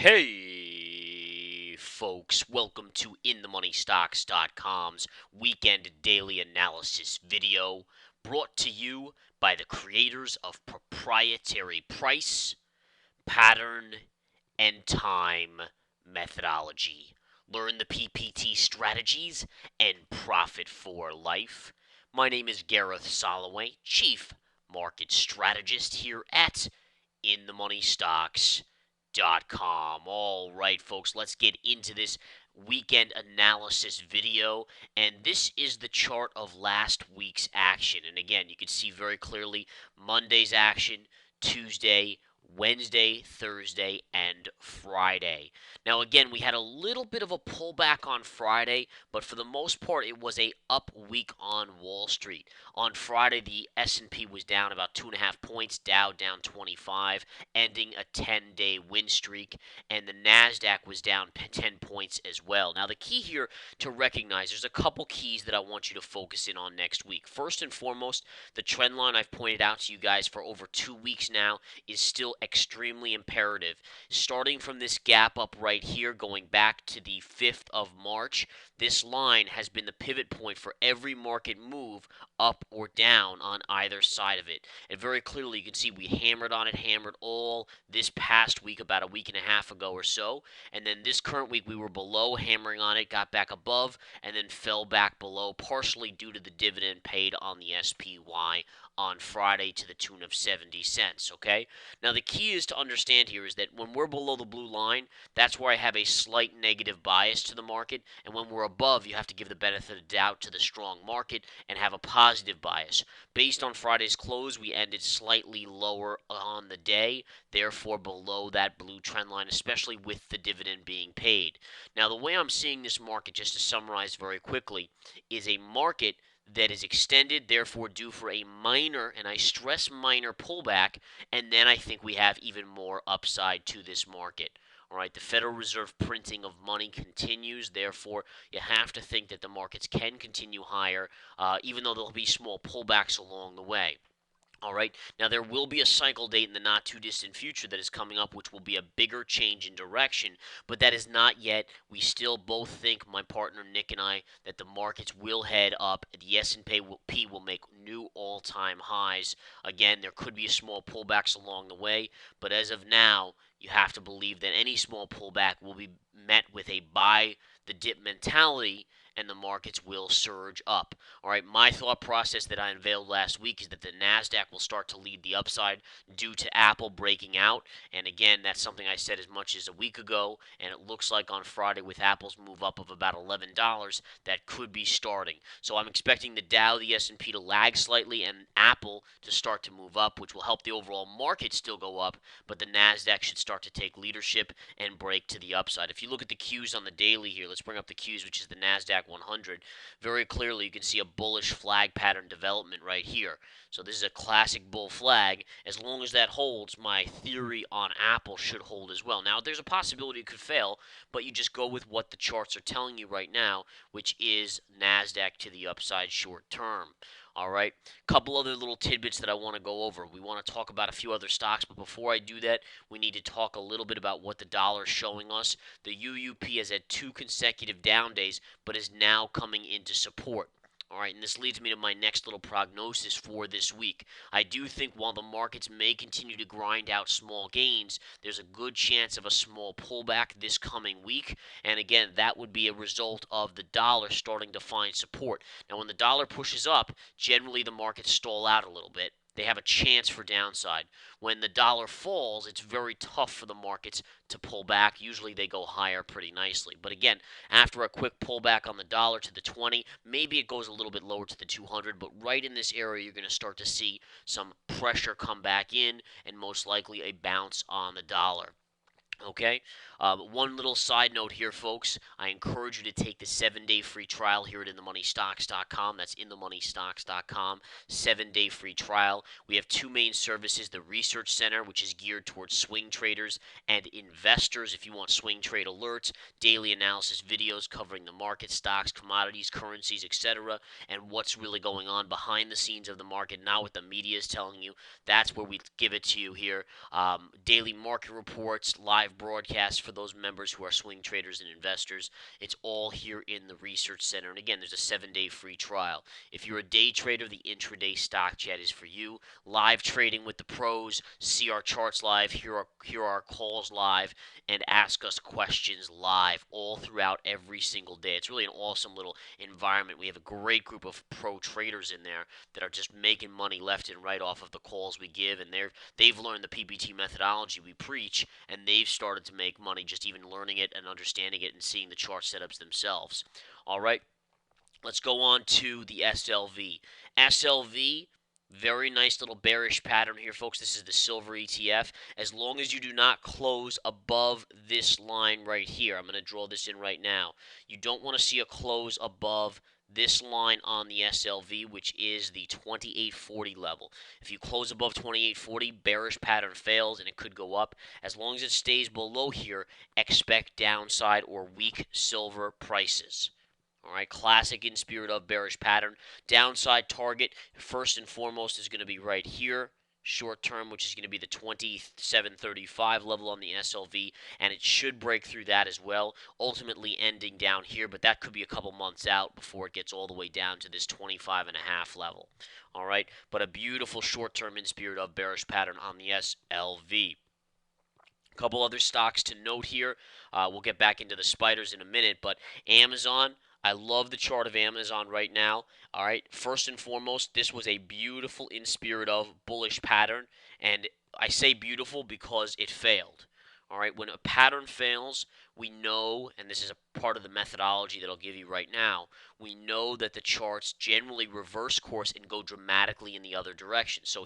Hey, folks, welcome to InTheMoneyStocks.com's weekend daily analysis video brought to you by the creators of proprietary price, pattern, and time methodology. Learn the PPT strategies and profit for life. My name is Gareth Soloway, Chief Market Strategist here at InTheMoneyStocks.com. All right, folks, let's get into this weekend analysis video. And this is the chart of last week's action. And again, you can see very clearly Monday's action, Tuesday, Wednesday, Thursday, and Friday. Now, again, we had a little bit of a pullback on Friday, but for the most part, it was a up week on Wall Street. On Friday, the S&P was down about 2.5 points, Dow down 25, ending a 10-day win streak, and the Nasdaq was down 10 points as well. Now, the key here to recognize, there's a couple keys that I want you to focus in on next week. First and foremost, the trend line I've pointed out to you guys for over 2 weeks now is still extremely imperative. Starting from this gap up right here, going back to the 5th of March, this line has been the pivot point for every market move up or down on either side of it. And very clearly, you can see we hammered on it, hammered all this past week, about a week and a half ago or so. And then this current week, we were below, hammering on it, got back above, and then fell back below, partially due to the dividend paid on the SPY on Friday to the tune of 70 cents, okay? Now, the key is to understand here is that when we're below the blue line, that's where I have a slight negative bias to the market, and when we're above, you have to give the benefit of doubt to the strong market and have a positive bias. Based on Friday's close, we ended slightly lower on the day, therefore below that blue trend line, especially with the dividend being paid. Now, the way I'm seeing this market, just to summarize very quickly, is a market that is extended, therefore due for a minor, and I stress minor, pullback, and then I think we have even more upside to this market. All right, the Federal Reserve printing of money continues, therefore you have to think that the markets can continue higher, even though there'll be small pullbacks along the way. All right. Now, there will be a cycle date in the not too distant future that is coming up, which will be a bigger change in direction, but that is not yet. We still both think, my partner Nick and I, that the markets will head up. The S&P will make new all-time highs. Again, there could be a small pullbacks along the way, but as of now, you have to believe that any small pullback will be met with a buy the dip mentality, and the markets will surge up. All right, my thought process that I unveiled last week is that the Nasdaq will start to lead the upside due to Apple breaking out. And again, that's something I said as much as a week ago, and it looks like on Friday with Apple's move up of about $11, that could be starting. So I'm expecting the Dow, the S&P to lag slightly, and Apple to start to move up, which will help the overall market still go up, but the Nasdaq should start to take leadership and break to the upside. If you look at the Qs on the daily here, let's bring up the Qs, which is the Nasdaq 100. Very clearly, you can see a bullish flag pattern development right here. So this is a classic bull flag. As long as that holds, my theory on Apple should hold as well. Now, there's a possibility it could fail, but you just go with what the charts are telling you right now, which is Nasdaq to the upside short term. All right, couple other little tidbits that I want to go over. We want to talk about a few other stocks, but before I do that, we need to talk a little bit about what the dollar is showing us. The UUP has had 2 consecutive down days, but is now coming into support. All right, and this leads me to my next little prognosis for this week. I do think while the markets may continue to grind out small gains, there's a good chance of a small pullback this coming week. And again, that would be a result of the dollar starting to find support. Now, when the dollar pushes up, generally the markets stall out a little bit. They have a chance for downside. When the dollar falls, it's very tough for the markets to pull back. Usually they go higher pretty nicely. But again, after a quick pullback on the dollar to the 20, maybe it goes a little bit lower to the 200, but right in this area, you're going to start to see some pressure come back in and most likely a bounce on the dollar. Okay, one little side note here, folks. I encourage you to take the 7-day free trial here at InTheMoneyStocks.com. That's InTheMoneyStocks.com, 7-day free trial. We have 2 main services, the Research Center, which is geared towards swing traders and investors. If you want swing trade alerts, daily analysis videos covering the market, stocks, commodities, currencies, etc., and what's really going on behind the scenes of the market, not what the media is telling you. That's where we give it to you here. Daily market reports, live live broadcast for those members who are swing traders and investors. It's all here in the Research Center. And again, there's a 7-day free trial. If you're a day trader, the intraday stock chat is for you. Live trading with the pros, see our charts live, hear our calls live, and ask us questions live all throughout every single day. It's really an awesome little environment. We have a great group of pro traders in there that are just making money left and right off of the calls we give, and they've learned the PPT methodology we preach, and they've started to make money just even learning it and understanding it and seeing the chart setups themselves. All right, let's go on to the SLV. SLV, very nice little bearish pattern here, folks. This is the silver ETF. As long as you do not close above this line right here, I'm going to draw this in right now. You don't want to see a close above this line on the SLV, which is the 2840 level. If you close above 2840, bearish pattern fails and it could go up. As long as it stays below here, expect downside or weak silver prices. All right, classic in spirit of bearish pattern. Downside target, first and foremost, is going to be right here. Short term, which is going to be the 2735 level on the SLV, and it should break through that as well, ultimately ending down here, but that could be a couple months out before it gets all the way down to this 25.5 level. All right, but a beautiful short term in spirit of bearish pattern on the SLV. A couple other stocks to note here. We'll get back into the spiders in a minute, but Amazon, I love the chart of Amazon right now. All right, first and foremost, this was a beautiful in spirit of bullish pattern, and I say beautiful because it failed. All right, when a pattern fails, we know, and this is a part of the methodology that I'll give you right now, we know that the charts generally reverse course and go dramatically in the other direction. So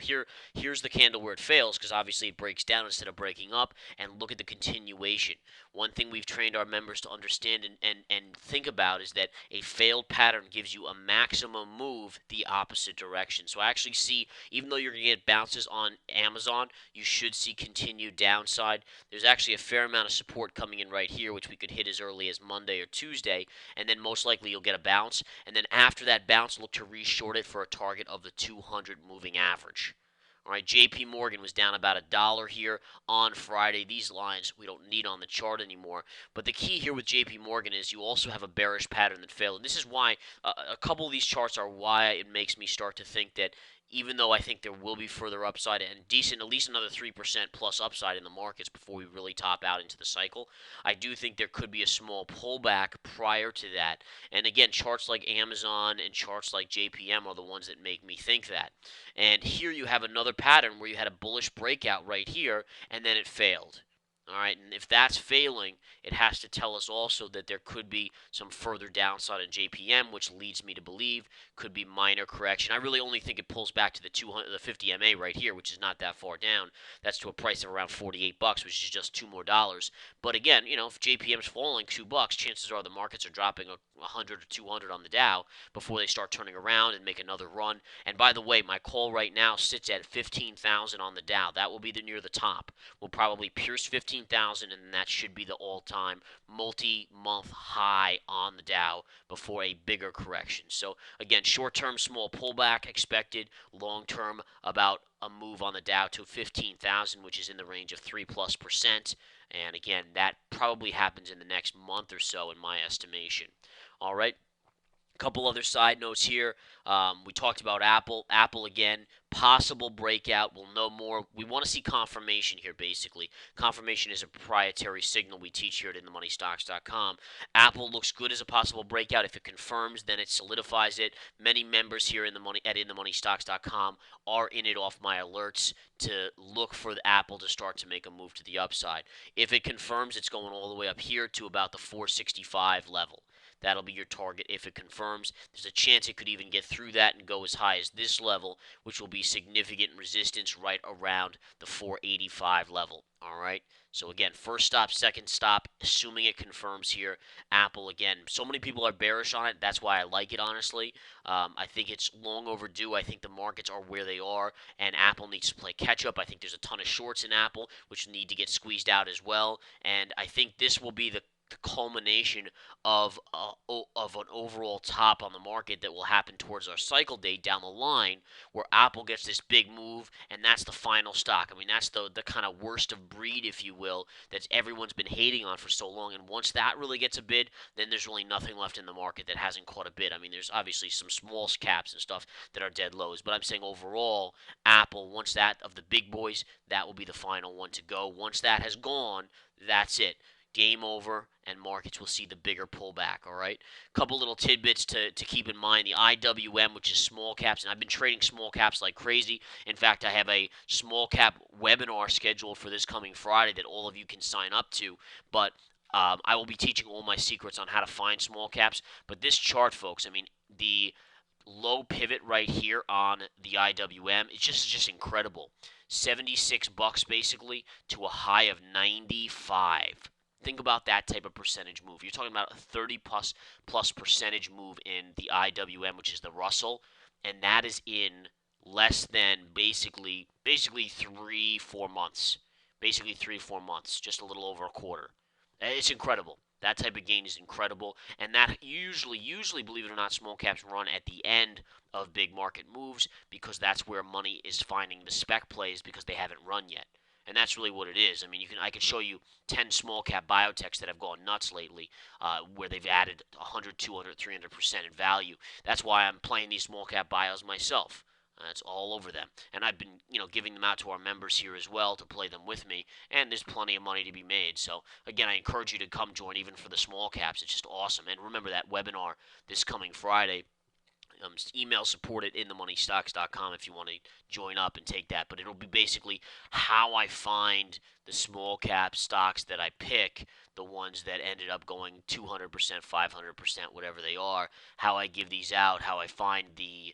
here's the candle where it fails, because obviously it breaks down instead of breaking up, and look at the continuation. One thing we've trained our members to understand and think about is that a failed pattern gives you a maximum move the opposite direction. So I actually see, even though you're going to get bounces on Amazon, you should see continued downside. There's actually a fair amount of support coming in right here, which we could hit as early as Monday or Tuesday, and then most likely you'll get a bounce, and then after that bounce, look to re-short it for a target of the 200 moving average. All right, JP Morgan was down about $1 here on Friday. These lines we don't need on the chart anymore. But the key here with JP Morgan is you also have a bearish pattern that failed. And this is why a couple of these charts are why it makes me start to think that even though I think there will be further upside and decent, at least another 3% plus upside in the markets before we really top out into the cycle, I do think there could be a small pullback prior to that. And again, charts like Amazon and charts like JPM are the ones that make me think that. And here you have another pattern where you had a bullish breakout right here, and then it failed. All right, and if that's failing, it has to tell us also that there could be some further downside in JPM, which leads me to believe could be minor correction. I really only think it pulls back to the 50 MA right here, which is not that far down. That's to a price of around $48, which is just $2 more. But again, if JPM's falling $2, chances are the markets are dropping 100 or 200 on the Dow before they start turning around and make another run. And by the way, my call right now sits at 15,000 on the Dow. That will be near the top. We'll probably pierce 15,000, and that should be the all-time multi-month high on the Dow before a bigger correction. So again, short-term small pullback expected, long-term about a move on the Dow to 15,000, which is in the range of 3+%. And again, that probably happens in the next month or so in my estimation. All right. A couple other side notes here. We talked about Apple. Apple again, possible breakout. We'll know more. We want to see confirmation here, basically. Confirmation is a proprietary signal we teach here at InTheMoneyStocks.com. Apple looks good as a possible breakout. If it confirms, then it solidifies it. Many members here at InTheMoneyStocks.com are in it off my alerts to look for the Apple to start to make a move to the upside. If it confirms, it's going all the way up here to about the 465 level. That'll be your target if it confirms. There's a chance it could even get through that and go as high as this level, which will be significant resistance right around the 485 level. All right. So again, first stop, second stop, assuming it confirms here. Apple again. So many people are bearish on it. That's why I like it, honestly. I think it's long overdue. I think the markets are where they are, and Apple needs to play catch up. I think there's a ton of shorts in Apple, which need to get squeezed out as well. And I think this will be the the culmination of of an overall top on the market that will happen towards our cycle date down the line, where Apple gets this big move, and that's the final stock. I mean, that's the kind of worst of breed, if you will, that everyone's been hating on for so long. And once that really gets a bid, then there's really nothing left in the market that hasn't caught a bid. I mean, there's obviously some small caps and stuff that are dead lows, but I'm saying overall, Apple, once that of the big boys, that will be the final one to go. Once that has gone, that's it. Game over, and markets will see the bigger pullback. All right. Couple little tidbits to keep in mind: the IWM, which is small caps, and I've been trading small caps like crazy. In fact, I have a small cap webinar scheduled for this coming Friday that all of you can sign up to. But I will be teaching all my secrets on how to find small caps. But this chart, folks, I mean, the low pivot right here on the IWM, it's just incredible. $76 basically to a high of 95. Think about that type of percentage move. You're talking about a 30 plus percentage move in the IWM, which is the Russell, and that is in less than basically 3 4 months. Basically 3 4 months, just a little over a quarter. It's incredible. That type of gain is incredible, and that usually, believe it or not, small caps run at the end of big market moves because that's where money is finding the spec plays because they haven't run yet. And that's really what it is. I mean, I can show you 10 small cap biotechs that have gone nuts lately, where they've added 100, 200, 300% in value. That's why I'm playing these small cap bios myself. It's all over them, and I've been, giving them out to our members here as well to play them with me. And there's plenty of money to be made. So again, I encourage you to come join, even for the small caps. It's just awesome. And remember that webinar this coming Friday. Email support at inthemoneystocks.com if you want to join up and take that. But it'll be basically how I find the small cap stocks that I pick, the ones that ended up going 200%, 500%, whatever they are, how I give these out, how I find the,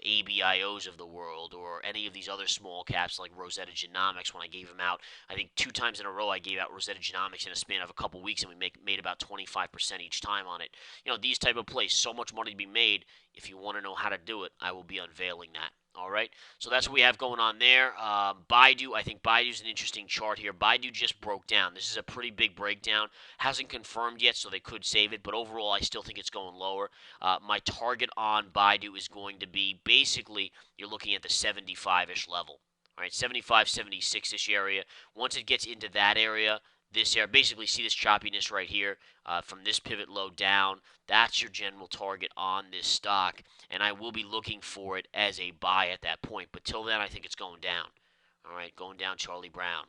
ABIOs of the world, or any of these other small caps like Rosetta Genomics. When I gave them out, I think 2 times in a row I gave out Rosetta Genomics in a span of a couple weeks, and we made about 25% each time on it. These type of plays, so much money to be made. If you want to know how to do it, I will be unveiling that. All right, so that's what we have going on there. Baidu, I think Baidu's an interesting chart here. Baidu just broke down. This is a pretty big breakdown. Hasn't confirmed yet, so they could save it, but overall, I still think it's going lower. My target on Baidu is going to be basically, you're looking at the 75-ish level. All right, 75, 76-ish area. Once it gets into that area, this area, basically see this choppiness right here from this pivot low down. That's your general target on this stock, and I will be looking for it as a buy at that point. But till then, I think it's going down. All right, going down, Charlie Brown.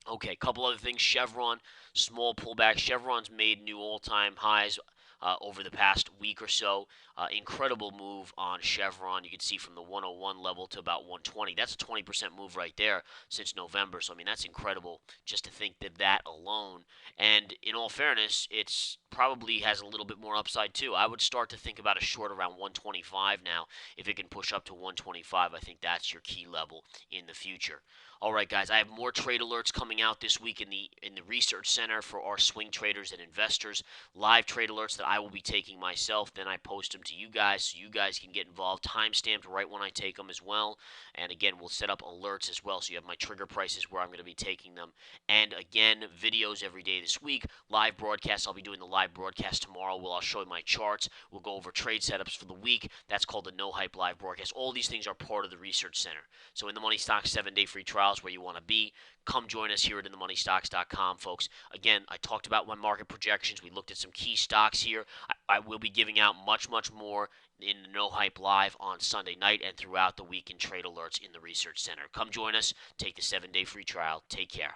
Okay, a couple other things. Chevron, small pullback. Chevron's made new all-time highs over the past week or so. Incredible move on Chevron. You can see from the 101 level to about 120. That's a 20% move right there since November. So, I mean, that's incredible just to think that alone. And in all fairness, it's probably has a little bit more upside too. I would start to think about a short around 125 now. If it can push up to 125, I think that's your key level in the future. All right, guys, I have more trade alerts coming out this week in the research center for our swing traders and investors. Live trade alerts that I will be taking myself. Then I post them to you guys so you guys can get involved. Time stamped right when I take them as well. And again, we'll set up alerts as well so you have my trigger prices where I'm going to be taking them. And again, videos every day this week. Live broadcasts. I'll be doing the live broadcast tomorrow. I'll show you my charts. We'll go over trade setups for the week. That's called the No Hype Live broadcast. All these things are part of the research center. So in the Money Stocks 7-day free trial is where you want to be. Come join us here at InTheMoneyStocks.com, folks. Again, I talked about my market projections. We looked at some key stocks here. I will be giving out much more in the No Hype Live on Sunday night and throughout the week in trade alerts in the Research Center. Come join us. Take the 7-day free trial. Take care.